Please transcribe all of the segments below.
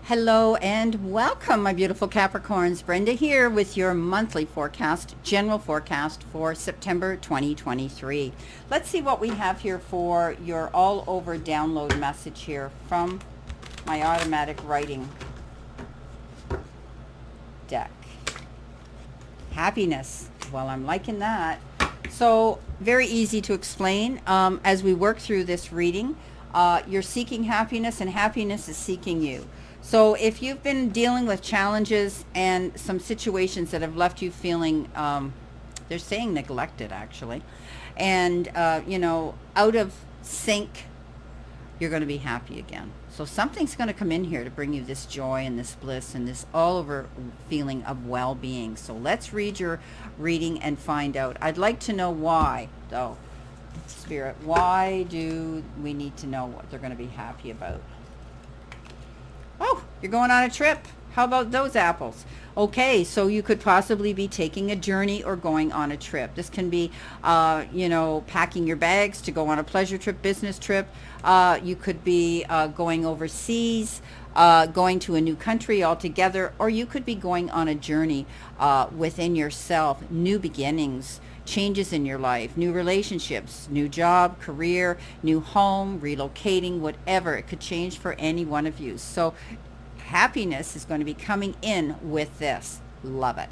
Hello and welcome, my beautiful Capricorns. Brenda here with your monthly forecast, general forecast for September 2023. Let's see what we have here for your all over download message here from my automatic writing deck. Happiness. Well, I'm liking that. So very easy to explain as we work through this reading. You're seeking happiness and happiness is seeking you. So if you've been dealing with challenges and some situations that have left you feeling, they're saying neglected actually, and out of sync, you're going to be happy again. So something's going to come in here to bring you this joy and this bliss and this all over feeling of well-being. So let's read your reading and find out. I'd like to know why though, Spirit. Why do we need to know what they're going to be happy about? Oh, you're going on a trip. How about those apples? Okay, so you could possibly be taking a journey or going on a trip. This can be, packing your bags to go on a pleasure trip, business trip. You could be going overseas, going to a new country altogether, or you could be going on a journey within yourself, new beginnings, changes in your life, new relationships, new job, career, new home, relocating, whatever. It could change for any one of you. So happiness is going to be coming in with this. Love it.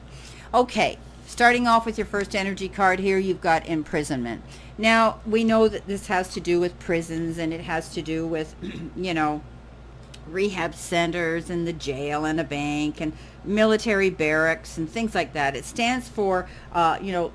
Okay, starting off with your first energy card here, you've got imprisonment. Now, we know that this has to do with prisons and it has to do with, rehab centers and the jail and a bank and military barracks and things like that. It stands for,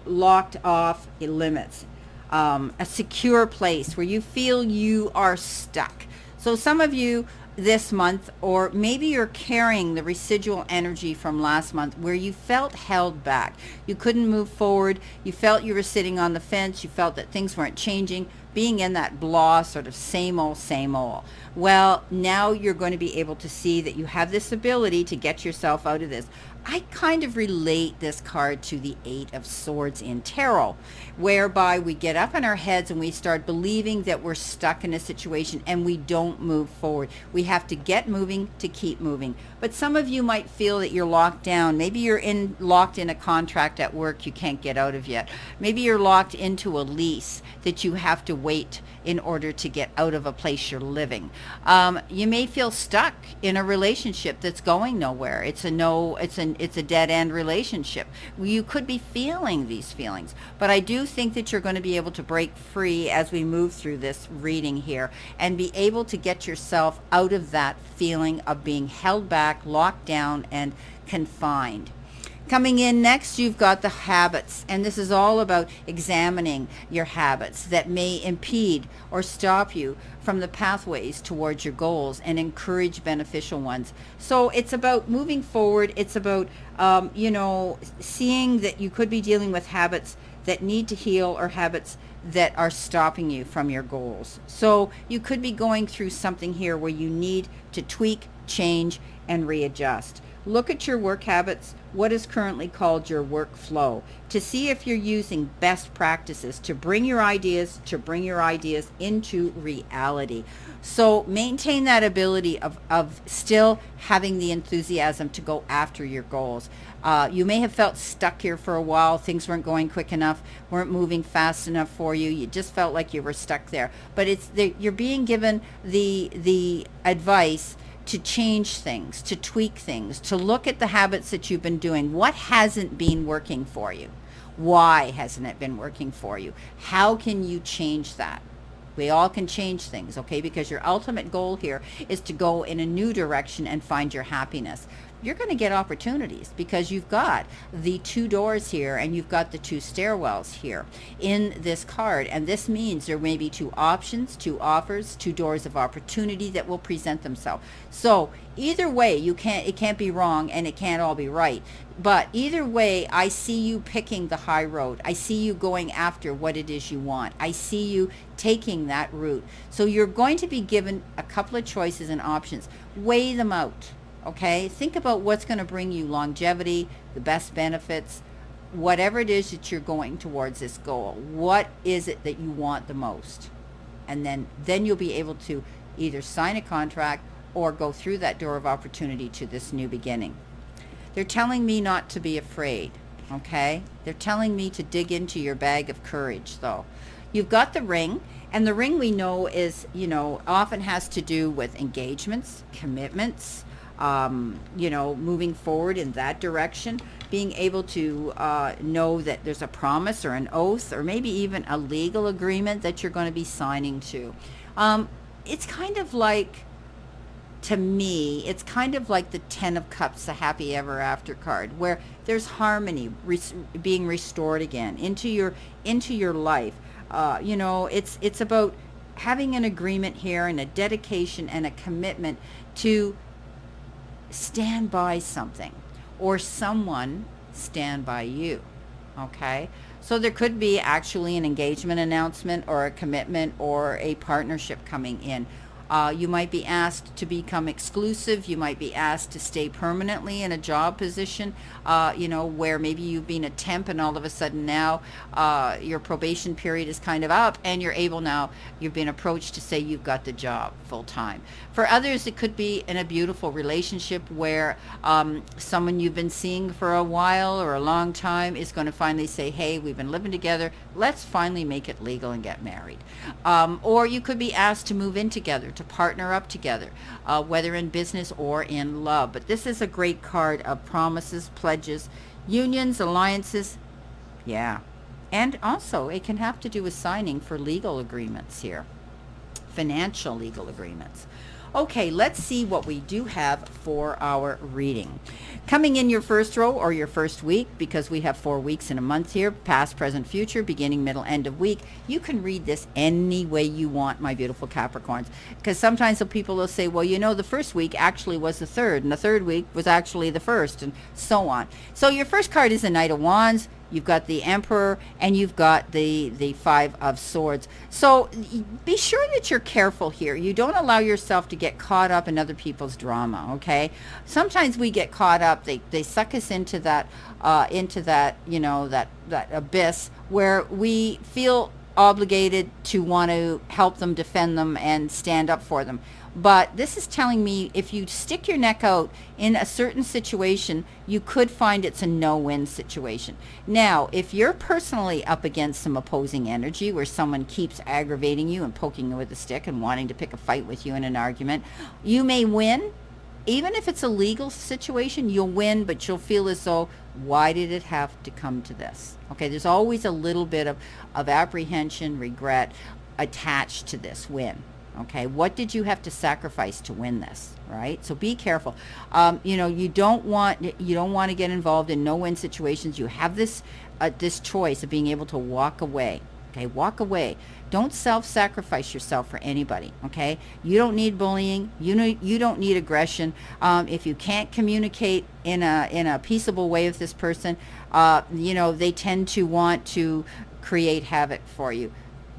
locked off limits, a secure place where you feel you are stuck. So some of you this month, or maybe you're carrying the residual energy from last month where you felt held back. You couldn't move forward. You felt you were sitting on the fence. You felt that things weren't changing, being in that blah, sort of same old, same old. Well, now you're going to be able to see that you have this ability to get yourself out of this. I kind of relate this card to the Eight of Swords in tarot, whereby we get up in our heads and we start believing that we're stuck in a situation and we don't move forward. We have to get moving to keep moving. But some of you might feel that you're locked down. Maybe you're locked in a contract at work you can't get out of yet. Maybe you're locked into a lease that you have to wait in order to get out of a place you're living. You may feel stuck in a relationship that's going nowhere. It's a dead-end relationship. You could be feeling these feelings, but I do think that you're going to be able to break free as we move through this reading here and be able to get yourself out of that feeling of being held back, locked down, and confined. Coming in next, you've got the habits, and this is all about examining your habits that may impede or stop you from the pathways towards your goals and encourage beneficial ones. So it's about moving forward. It's about, seeing that you could be dealing with habits that need to heal or habits that are stopping you from your goals. So you could be going through something here where you need to tweak, change, and readjust. Look at your work habits, what is currently called your workflow, to see if you're using best practices to bring your ideas into reality. So maintain that ability of still having the enthusiasm to go after your goals. You may have felt stuck here for a while. Things weren't going quick enough, weren't moving fast enough for you. You just felt like you were stuck there. But you're being given the advice to change things, to tweak things, to look at the habits that you've been doing. What hasn't been working for you? Why hasn't it been working for you? How can you change that? We all can change things, okay? Because your ultimate goal here is to go in a new direction and find your happiness. You're going to get opportunities because you've got the two doors here and you've got the two stairwells here in this card. And this means there may be two options, two offers, two doors of opportunity that will present themselves. So either way, it can't be wrong and it can't all be right. But either way, I see you picking the high road. I see you going after what it is you want. I see you taking that route. So you're going to be given a couple of choices and options. Weigh them out. Okay, think about what's going to bring you longevity, the best benefits, whatever it is that you're going towards this goal. What is it that you want the most? And then you'll be able to either sign a contract or go through that door of opportunity to this new beginning. They're telling me not to be afraid, okay? They're telling me to dig into your bag of courage, though. You've got the ring, and the ring we know is, often has to do with engagements, commitments, moving forward in that direction, being able to know that there's a promise or an oath or maybe even a legal agreement that you're going to be signing to. It's kind of like, to me, it's kind of like the 10 of Cups, the happy ever after card, where there's harmony being restored again into your life. It's about having an agreement here and a dedication and a commitment to stand by something or someone stand by you. Okay? So there could be actually an engagement announcement or a commitment or a partnership coming in. You might be asked to become exclusive. You might be asked to stay permanently in a job position, where maybe you've been a temp and all of a sudden now your probation period is kind of up and you've been approached to say you've got the job full time. For others, it could be in a beautiful relationship where someone you've been seeing for a while or a long time is going to finally say, hey, we've been living together. Let's finally make it legal and get married. Or you could be asked to move in together, to partner up together, whether in business or in love. But this is a great card of promises, pledges, unions, alliances. Yeah. And also it can have to do with signing for legal agreements here, financial legal agreements. Okay, let's see what we do have for our reading. Coming in your first row or your first week, because we have 4 weeks in a month here, past, present, future, beginning, middle, end of week. You can read this any way you want, my beautiful Capricorns. Because sometimes the people will say, well, the first week actually was the third, and the third week was actually the first, and so on. So your first card is the Knight of Wands. You've got the Emperor, and you've got the Five of Swords. So be sure that you're careful here. You don't allow yourself to get caught up in other people's drama, okay? Sometimes we get caught up. They suck us into that that abyss where we feel obligated to want to help them, defend them, and stand up for them. But this is telling me if you stick your neck out in a certain situation, you could find it's a no-win situation. Now, if you're personally up against some opposing energy where someone keeps aggravating you and poking you with a stick and wanting to pick a fight with you in an argument, you may win. Even if it's a legal situation, you'll win, but you'll feel as though, why did it have to come to this? Okay, there's always a little bit of apprehension, regret attached to this win. Okay, what did you have to sacrifice to win this, right? So be careful. You don't want to get involved in no-win situations. You have this choice of being able to walk away. Okay, walk away. Don't self-sacrifice yourself for anybody. Okay, you don't need bullying. You don't need aggression. If you can't communicate in a peaceable way with this person, they tend to want to create havoc for you.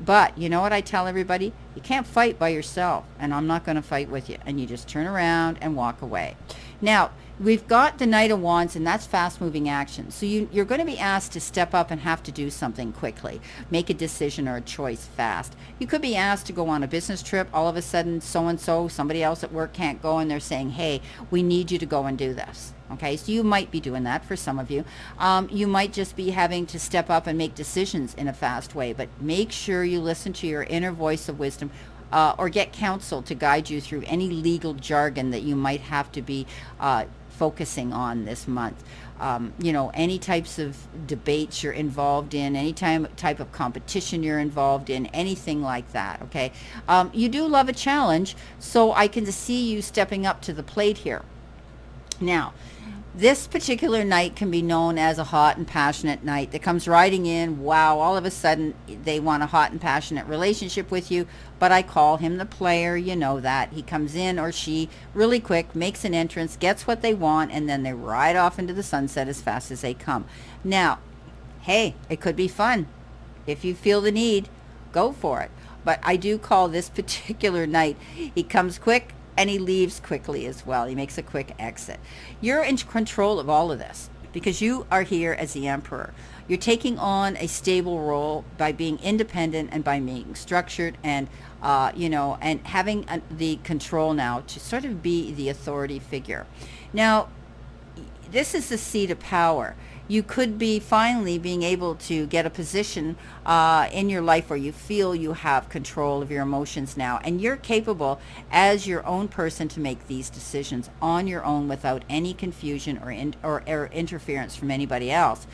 But you know what I tell everybody? You can't fight by yourself, and I'm not going to fight with you. And you just turn around and walk away. Now, we've got the Knight of Wands, and that's fast-moving action. So you're going to be asked to step up and have to do something quickly, make a decision or a choice fast. You could be asked to go on a business trip. All of a sudden, so-and-so, somebody else at work can't go, and they're saying, hey, we need you to go and do this. Okay, so you might be doing that for some of you. You might just be having to step up and make decisions in a fast way, but make sure you listen to your inner voice of wisdom, or get counsel to guide you through any legal jargon that you might have to be focusing on this month. Any types of debates you're involved in, any type of competition you're involved in, anything like that, okay? You do love a challenge, so I can see you stepping up to the plate here. Now, this particular night can be known as a hot and passionate night that comes riding in. Wow, all of a sudden they want a hot and passionate relationship with you, but I call him the player. You know that. He comes in, or she, really quick, makes an entrance, gets what they want, and then they ride off into the sunset as fast as they come. Now, hey, it could be fun. If you feel the need, go for it. But I do call this particular night, he comes quick, and he leaves quickly as well. He makes a quick exit. You're in control of all of this. because you are here as the Emperor. You're taking on a stable role by being independent and by being structured and, and having the control now to sort of be the authority figure. Now, this is the seat of power. You could be finally being able to get a position in your life where you feel you have control of your emotions now, and you're capable as your own person to make these decisions on your own without any confusion or interference from anybody else.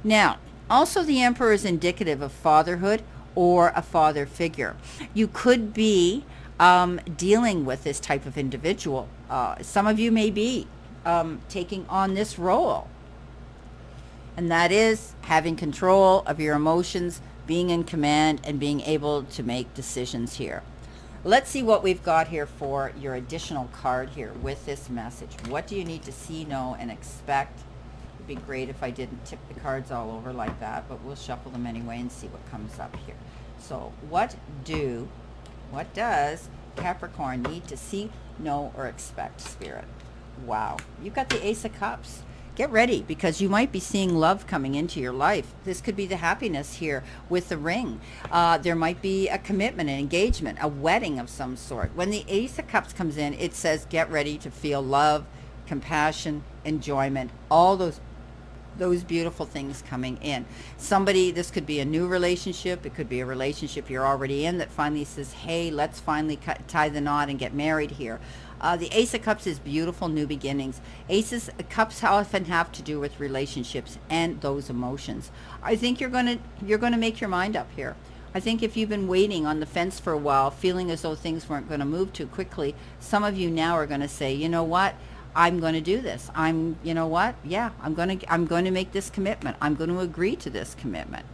Now, also the Emperor is indicative of fatherhood or a father figure. You could be dealing with this type of individual. Some of you may be taking on this role, and that is having control of your emotions, being in command, and being able to make decisions here. Let's see what we've got here for your additional card here with this message. What do you need to see, know, and expect? It'd be great if I didn't tip the cards all over like that, but we'll shuffle them anyway and see what comes up here. So what does Capricorn need to see, know, or expect, Spirit? Wow, you've got the Ace of Cups. Get ready, because you might be seeing love coming into your life. This could be the happiness here with the ring. There might be a commitment, an engagement, a wedding of some sort. When the Ace of Cups comes in, it says get ready to feel love, compassion, enjoyment, all those beautiful things coming in. This could be a new relationship. It could be a relationship you're already in that finally says, hey, let's finally tie the knot and get married here. The Ace of Cups is beautiful new beginnings. Aces of Cups often have to do with relationships and those emotions. I think you're gonna make your mind up here. I think if you've been waiting on the fence for a while, feeling as though things weren't going to move too quickly, some of you now are going to say, you know what? I'm going to do this. I'm going to make this commitment. I'm going to agree to this commitment.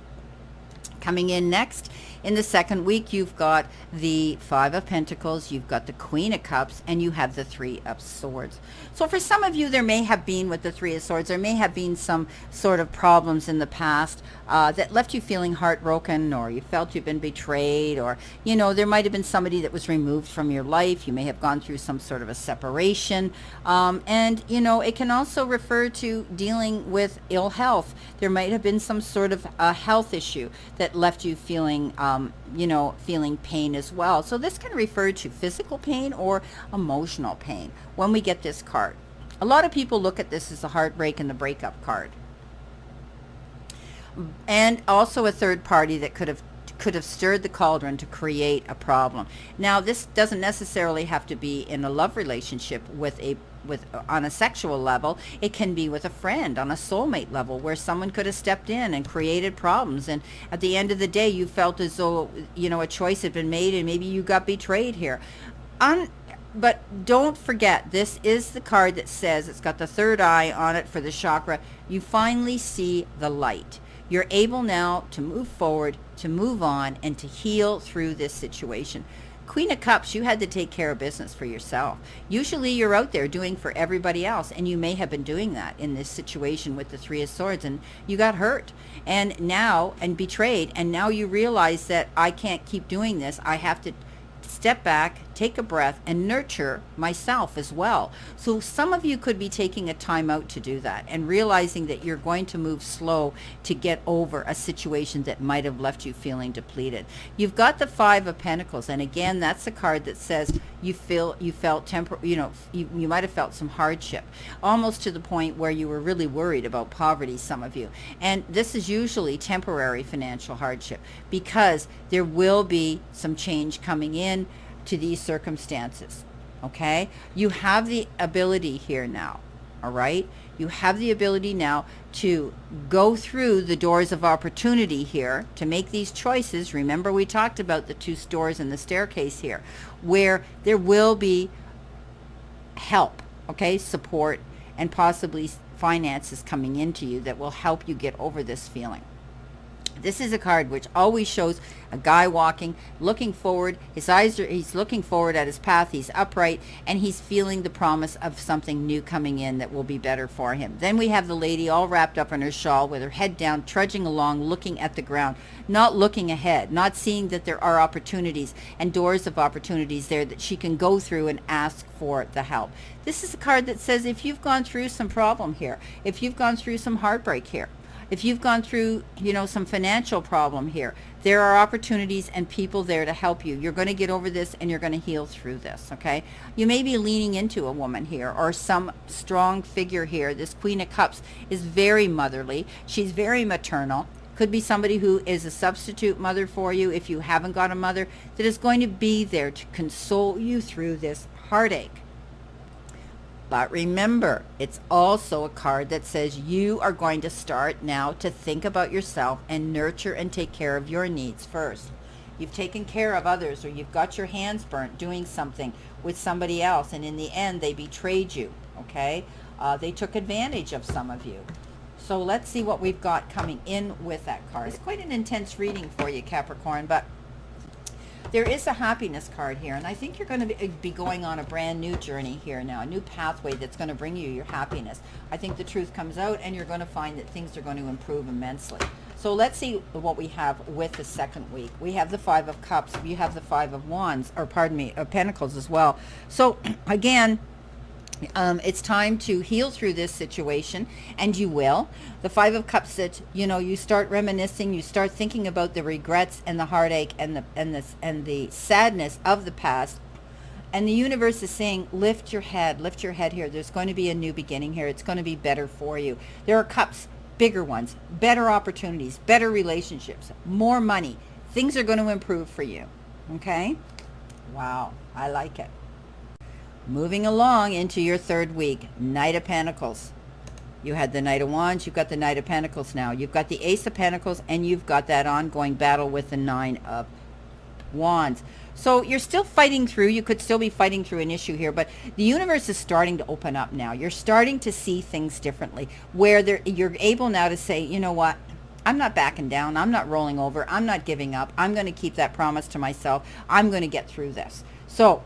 Coming in next, in the second week, you've got the Five of Pentacles, you've got the Queen of Cups, and you have the Three of Swords. So for some of you, there may have been, with the Three of Swords, there may have been some sort of problems in the past that left you feeling heartbroken, or you felt you've been betrayed, or, there might have been somebody that was removed from your life. You may have gone through some sort of a separation. And it can also refer to dealing with ill health. There might have been some sort of a health issue that left you feeling feeling pain as well. So this can refer to physical pain or emotional pain when we get this card. A lot of people look at this as the heartbreak and the breakup card, and also a third party that could have stirred the cauldron to create a problem. Now, this doesn't necessarily have to be in a love relationship on a sexual level. It can be with a friend on a soulmate level, where someone could have stepped in and created problems, and at the end of the day you felt as though a choice had been made and maybe you got betrayed here. But don't forget, this is the card that says, it's got the third eye on it for the chakra. You finally see the light. You're able now to move forward, to move on, and to heal through this situation. Queen of Cups, you had to take care of business for yourself. Usually you're out there doing for everybody else, and you may have been doing that in this situation with the Three of Swords, and you got hurt and betrayed, and now you realize that I can't keep doing this. I have to step back, take a breath, and nurture myself as well. So some of you could be taking a time out to do that and realizing that you're going to move slow to get over a situation that might have left you feeling depleted. You've got the Five of Pentacles, and again, that's a card that says you might have felt some hardship, almost to the point where you were really worried about poverty, some of you. And this is usually temporary financial hardship, because there will be some change coming in to these circumstances. Okay, you have the ability here now. All right, you have the ability now to go through the doors of opportunity here to make these choices. Remember, we talked about the two doors and the staircase here, where there will be help, okay, support, and possibly finances coming into you that will help you get over this feeling. This is a card which always shows a guy walking, looking forward. He's looking forward at his path. He's upright, and he's feeling the promise of something new coming in that will be better for him. Then we have the lady all wrapped up in her shawl with her head down, trudging along, looking at the ground, not looking ahead, not seeing that there are opportunities and doors of opportunities there that she can go through and ask for the help. This is a card that says if you've gone through some problem here, if you've gone through some heartbreak here, if you've gone through, some financial problem here, there are opportunities and people there to help you. You're going to get over this and you're going to heal through this, okay? You may be leaning into a woman here or some strong figure here. This Queen of Cups is very motherly. She's very maternal. Could be somebody who is a substitute mother for you if you haven't got a mother, that is going to be there to console you through this heartache. But remember, it's also a card that says you are going to start now to think about yourself and nurture and take care of your needs first. You've taken care of others, or you've got your hands burnt doing something with somebody else, and in the end they betrayed you, okay? They took advantage of some of you. So let's see what we've got coming in with that card. It's quite an intense reading for you, Capricorn, but there is a happiness card here, and I think you're going to be going on a brand new journey here now, a new pathway that's going to bring you your happiness. I think the truth comes out, and you're going to find that things are going to improve immensely. So let's see what we have with the second week. We have the Five of Cups. You have the Five of Wands, or pardon me, of Pentacles as well. So again, it's time to heal through this situation, and you will. The Five of Cups, that you start reminiscing, you start thinking about the regrets and the heartache and the sadness of the past, and the universe is saying, lift your head here. There's going to be a new beginning here. It's going to be better for you. There are cups, bigger ones, better opportunities, better relationships, more money. Things are going to improve for you. Okay? Wow, I like it. Moving along into your third week, Knight of Pentacles. You had the Knight of Wands, you've got the Knight of Pentacles now. You've got the Ace of Pentacles, and you've got that ongoing battle with the Nine of Wands. So you're still fighting through. You could still be fighting through an issue here, but the universe is starting to open up now. You're starting to see things differently, where you're able now to say, you know what? I'm not backing down. I'm not rolling over. I'm not giving up. I'm going to keep that promise to myself. I'm going to get through this. So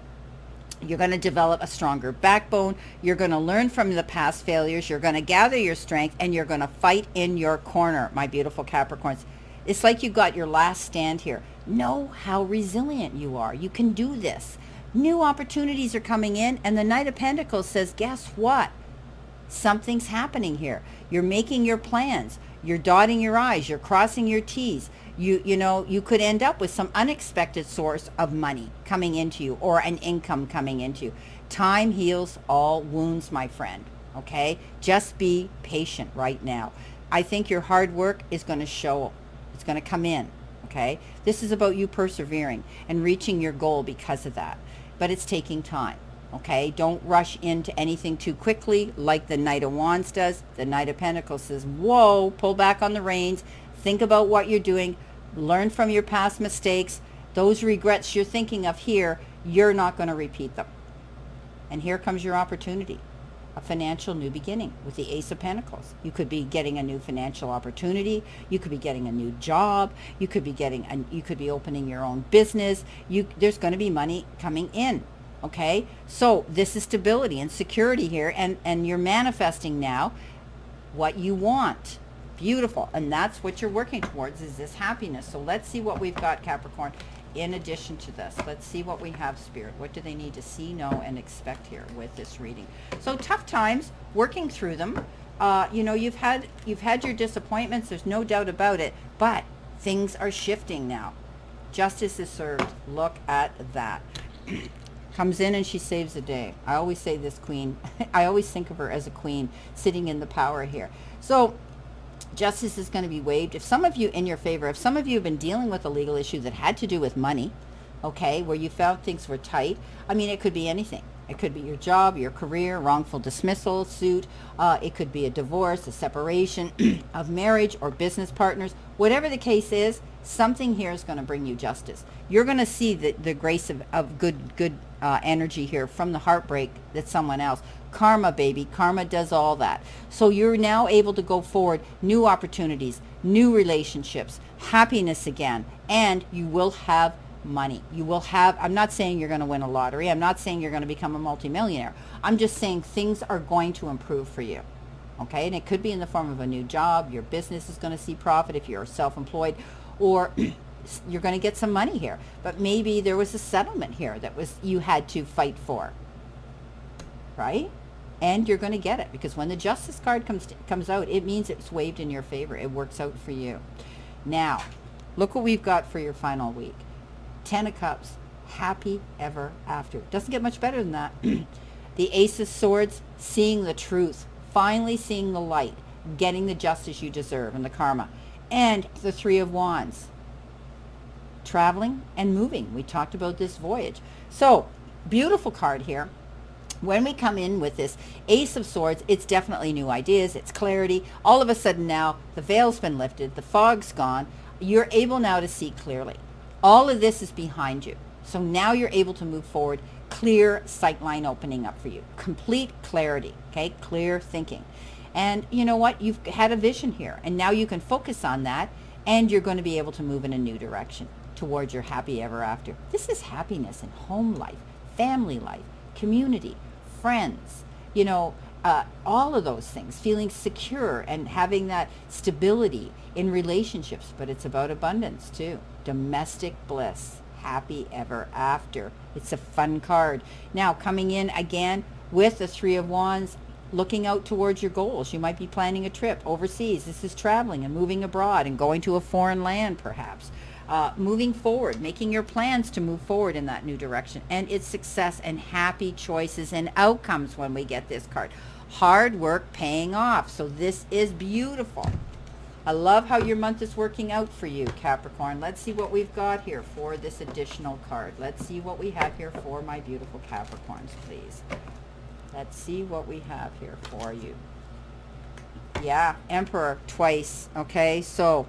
you're going to develop a stronger backbone. You're going to learn from the past failures. You're going to gather your strength, and you're going to fight in your corner, my beautiful Capricorns. It's like you got your last stand here. Know how resilient you are. You can do this. New opportunities are coming in, and the Knight of Pentacles says, guess what? Something's happening here. You're making your plans. You're dotting your I's. You're crossing your T's. You could end up with some unexpected source of money coming into you, or an income coming into you. Time heals all wounds, my friend. Okay? Just be patient right now. I think your hard work is going to show. It's going to come in. Okay? This is about you persevering and reaching your goal because of that. But it's taking time. Okay? Don't rush into anything too quickly like the Knight of Wands does. The Knight of Pentacles says, whoa, pull back on the reins. Think about what you're doing. Learn from your past mistakes. Those regrets you're thinking of here, you're not going to repeat them. And here comes your opportunity. A financial new beginning with the Ace of Pentacles. You could be getting a new financial opportunity. You could be getting a new job. You could be opening your own business. There's going to be money coming in. Okay? So this is stability and security here, and you're manifesting now what you want. Beautiful. And that's what you're working towards, is this happiness. So let's see what we've got, Capricorn, in addition to this. Let's see what we have, Spirit. What do they need to see, know, and expect here with this reading? So tough times, working through them. You've had your disappointments. There's no doubt about it. But things are shifting now. Justice is served. Look at that. Comes in and she saves the day. I always say this queen. I always think of her as a queen sitting in the power here. So justice is going to be waived. If some of you have been dealing with a legal issue that had to do with money, okay, where you felt things were tight, I mean, it could be anything. It could be your job, your career, wrongful dismissal suit. It could be a divorce, a separation of marriage or business partners. Whatever the case is, something here is going to bring you justice. You're going to see the grace of good energy here from the heartbreak that someone else. Karma, baby. Karma does all that. So you're now able to go forward, new opportunities, new relationships, happiness again, and you will have money. You will have, I'm not saying you're going to win a lottery. I'm not saying you're going to become a multimillionaire. I'm just saying things are going to improve for you. Okay, and it could be in the form of a new job. Your business is going to see profit if you're self-employed, or you're going to get some money here. But maybe there was a settlement here that was you had to fight for, right? And you're going to get it, because when the Justice card comes out, it means it's waived in your favor. It works out for you. Now, look what we've got for your final week. 10 of Cups, happy ever after. Doesn't get much better than that. The Ace of Swords, seeing the truth, finally seeing the light, getting the justice you deserve and the karma. And the Three of Wands, traveling and moving. We talked about this voyage. So, beautiful card here. When we come in with this Ace of Swords, it's definitely new ideas, it's clarity. All of a sudden now, the veil's been lifted, the fog's gone. You're able now to see clearly. All of this is behind you. So now you're able to move forward. Clear sight line opening up for you. Complete clarity, okay? Clear thinking. And you know what? You've had a vision here, and now you can focus on that, and you're going to be able to move in a new direction towards your happy ever after. This is happiness in home life, family life, community, friends, you know, all of those things, feeling secure and having that stability in relationships. But it's about abundance too. Domestic bliss, happy ever after. It's a fun card. Now coming in again with the Three of Wands, looking out towards your goals. You might be planning a trip overseas. This is traveling and moving abroad and going to a foreign land perhaps. Moving forward, making your plans to move forward in that new direction. And it's success and happy choices and outcomes when we get this card. Hard work paying off. So this is beautiful. I love how your month is working out for you, Capricorn. Let's see what we've got here for this additional card. Let's see what we have here for my beautiful Capricorns, please. Let's see what we have here for you. Yeah, Emperor twice. Okay, so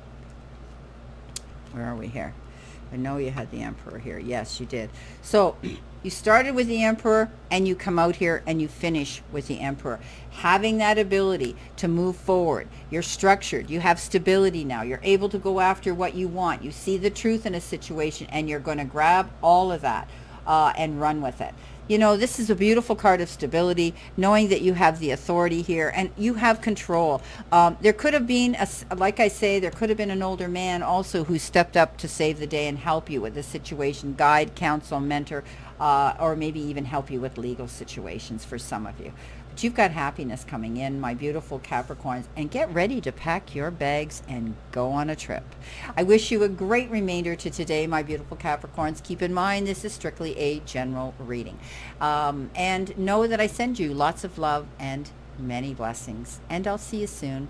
where are we here? I know you had the Emperor here. Yes, you did. So you started with the Emperor, and you come out here and you finish with the Emperor. Having that ability to move forward. You're structured. You have stability now. You're able to go after what you want. You see the truth in a situation, and you're going to grab all of that and run with it. You know, this is a beautiful card of stability, knowing that you have the authority here and you have control. There could have been, like I say, there could have been an older man also who stepped up to save the day and help you with the situation, guide, counsel, mentor, or maybe even help you with legal situations for some of you. But you've got happiness coming in, my beautiful Capricorns, and get ready to pack your bags and go on a trip. I wish you a great remainder to today, my beautiful Capricorns. Keep in mind, this is strictly a general reading. And know that I send you lots of love and many blessings. And I'll see you soon.